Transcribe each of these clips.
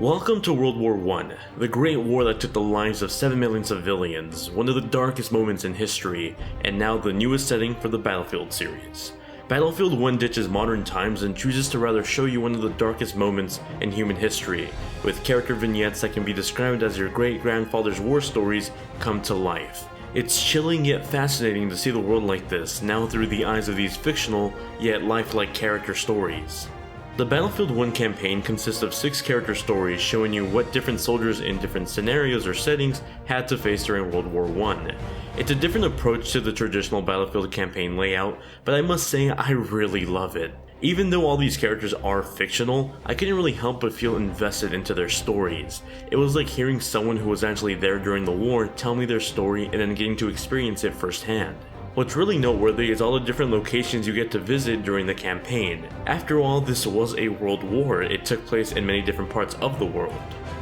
Welcome to World War I, the Great War that took the lives of 7 million civilians, one of the darkest moments in history, and now the newest setting for the Battlefield series. Battlefield 1 ditches modern times and chooses to rather show you one of the darkest moments in human history, with character vignettes that can be described as your great-grandfather's war stories come to life. It's chilling yet fascinating to see the world like this, now through the eyes of these fictional yet lifelike character stories. The Battlefield 1 campaign consists of 6 character stories showing you what different soldiers in different scenarios or settings had to face during World War I. It's a different approach to the traditional Battlefield campaign layout, but I must say I really love it. Even though all these characters are fictional, I couldn't really help but feel invested into their stories. It was like hearing someone who was actually there during the war tell me their story and then getting to experience it firsthand. What's really noteworthy is all the different locations you get to visit during the campaign. After all, this was a world war. It took place in many different parts of the world.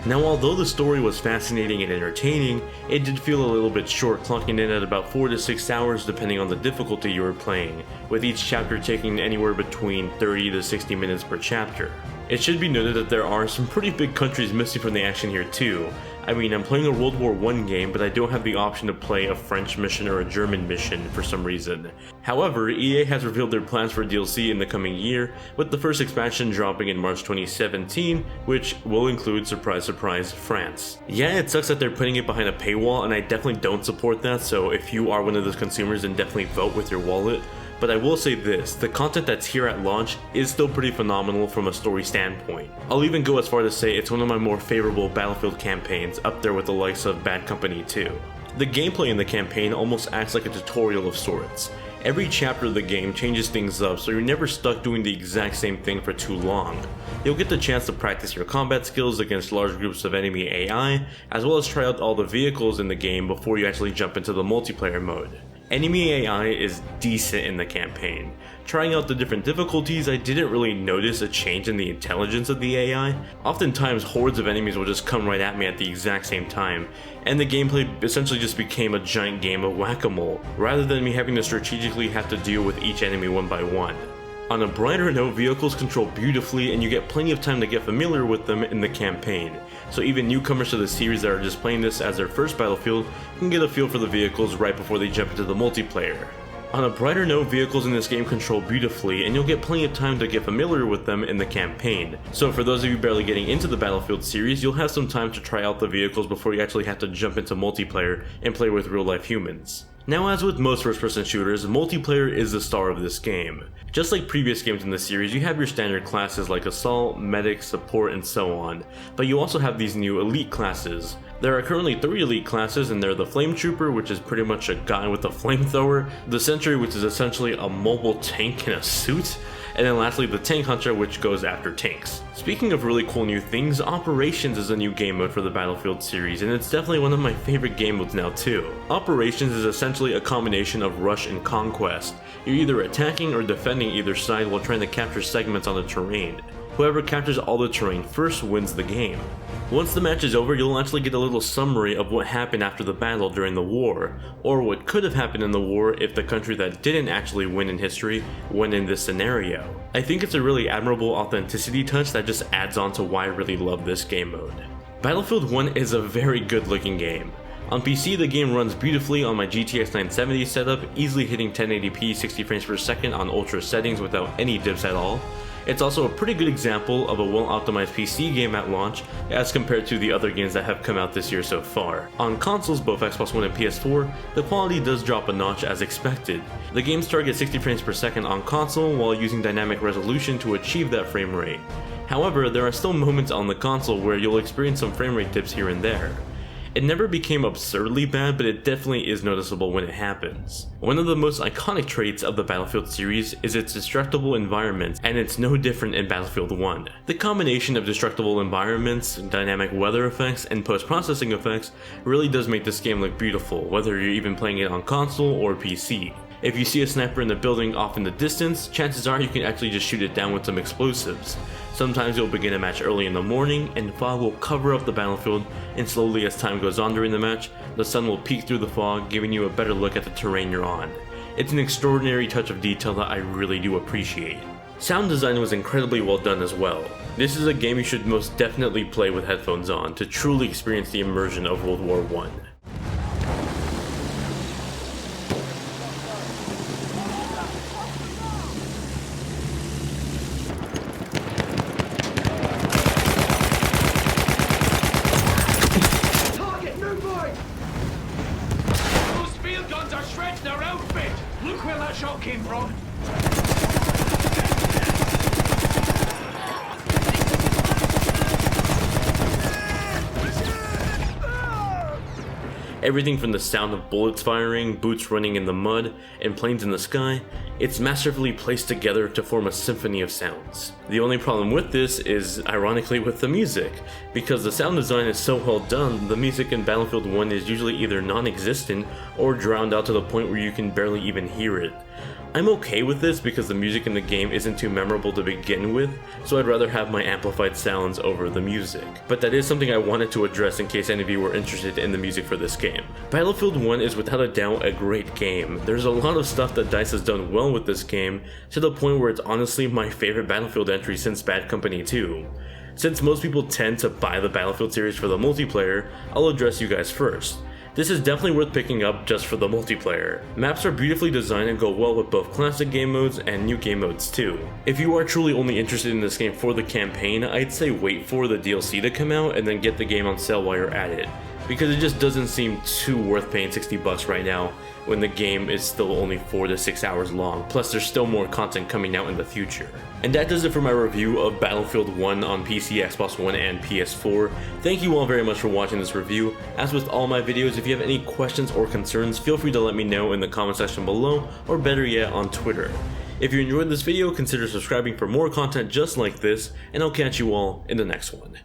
Now, although the story was fascinating and entertaining, it did feel a little bit short, clocking in at about 4 to 6 hours depending on the difficulty you were playing, with each chapter taking anywhere between 30 to 60 minutes per chapter. It should be noted that there are some pretty big countries missing from the action here too. I mean, I'm playing a World War I game, but I don't have the option to play a French mission or a German mission for some reason. However, EA has revealed their plans for DLC in the coming year, with the first expansion dropping in March 2017, which will include, surprise surprise, France. Yeah, it sucks that they're putting it behind a paywall, and I definitely don't support that, so if you are one of those consumers, then definitely vote with your wallet. But I will say this, the content that's here at launch is still pretty phenomenal from a story standpoint. I'll even go as far to say it's one of my more favorable Battlefield campaigns, up there with the likes of Bad Company 2. The gameplay in the campaign almost acts like a tutorial of sorts. Every chapter of the game changes things up, so you're never stuck doing the exact same thing for too long. You'll get the chance to practice your combat skills against large groups of enemy AI, as well as try out all the vehicles in the game before you actually jump into the multiplayer mode. Enemy AI is decent in the campaign. Trying out the different difficulties, I didn't really notice a change in the intelligence of the AI. Oftentimes, hordes of enemies will just come right at me at the exact same time, and the gameplay essentially just became a giant game of whack-a-mole, rather than me having to strategically have to deal with each enemy one by one. On a brighter note, vehicles control beautifully and you get plenty of time to get familiar with them in the campaign, so even newcomers to the series that are just playing this as their first Battlefield can get a feel for the vehicles right before they jump into the multiplayer. On a brighter note, vehicles in this game control beautifully and you'll get plenty of time to get familiar with them in the campaign, so for those of you barely getting into the Battlefield series, you'll have some time to try out the vehicles before you actually have to jump into multiplayer and play with real life humans. Now, as with most first-person shooters, multiplayer is the star of this game. Just like previous games in the series, you have your standard classes like Assault, Medic, Support, and so on, but you also have these new Elite classes. There are currently 3 Elite classes, and they're the Flame Trooper, which is pretty much a guy with a flamethrower, the Sentry, which is essentially a mobile tank in a suit, and then lastly the Tank Hunter, which goes after tanks. Speaking of really cool new things, Operations is a new game mode for the Battlefield series, and it's definitely one of my favorite game modes now too. Operations is essentially a combination of rush and conquest. You're either attacking or defending either side while trying to capture segments on the terrain. Whoever captures all the terrain first wins the game. Once the match is over, you'll actually get a little summary of what happened after the battle during the war, or what could have happened in the war if the country that didn't actually win in history won in this scenario. I think it's a really admirable authenticity touch that just adds on to why I really love this game mode. Battlefield 1 is a very good looking game. On PC, the game runs beautifully on my GTX 970 setup, easily hitting 1080p 60 frames per second on ultra settings without any dips at all. It's also a pretty good example of a well-optimized PC game at launch as compared to the other games that have come out this year so far. On consoles, both Xbox One and PS4, the quality does drop a notch as expected. The games target 60 frames per second on console while using dynamic resolution to achieve that frame rate. However, there are still moments on the console where you'll experience some frame rate dips here and there. It never became absurdly bad, but it definitely is noticeable when it happens. One of the most iconic traits of the Battlefield series is its destructible environments, and it's no different in Battlefield 1. The combination of destructible environments, dynamic weather effects, and post-processing effects really does make this game look beautiful, whether you're even playing it on console or PC. If you see a sniper in the building off in the distance, chances are you can actually just shoot it down with some explosives. Sometimes you'll begin a match early in the morning, and fog will cover up the battlefield, and slowly as time goes on during the match, the sun will peek through the fog, giving you a better look at the terrain you're on. It's an extraordinary touch of detail that I really do appreciate. Sound design was incredibly well done as well. This is a game you should most definitely play with headphones on to truly experience the immersion of World War I. Look where that shot came from! Everything from the sound of bullets firing, boots running in the mud, and planes in the sky, it's masterfully placed together to form a symphony of sounds. The only problem with this is, ironically, with the music. Because the sound design is so well done, the music in Battlefield 1 is usually either non-existent or drowned out to the point where you can barely even hear it. I'm okay with this because the music in the game isn't too memorable to begin with, so I'd rather have my amplified sounds over the music. But that is something I wanted to address in case any of you were interested in the music for this game. Battlefield 1 is without a doubt a great game. There's a lot of stuff that DICE has done well with this game, to the point where it's honestly my favorite Battlefield entry since Bad Company 2. Since most people tend to buy the Battlefield series for the multiplayer, I'll address you guys first. This is definitely worth picking up just for the multiplayer. Maps are beautifully designed and go well with both classic game modes and new game modes too. If you are truly only interested in this game for the campaign, I'd say wait for the DLC to come out and then get the game on sale while you're at it, because it just doesn't seem too worth paying $60 right now when the game is still only 4 to 6 hours long, plus there's still more content coming out in the future. And that does it for my review of Battlefield 1 on PC, Xbox One, and PS4. Thank you all very much for watching this review. As with all my videos, if you have any questions or concerns, feel free to let me know in the comment section below, or better yet, on Twitter. If you enjoyed this video, consider subscribing for more content just like this, and I'll catch you all in the next one.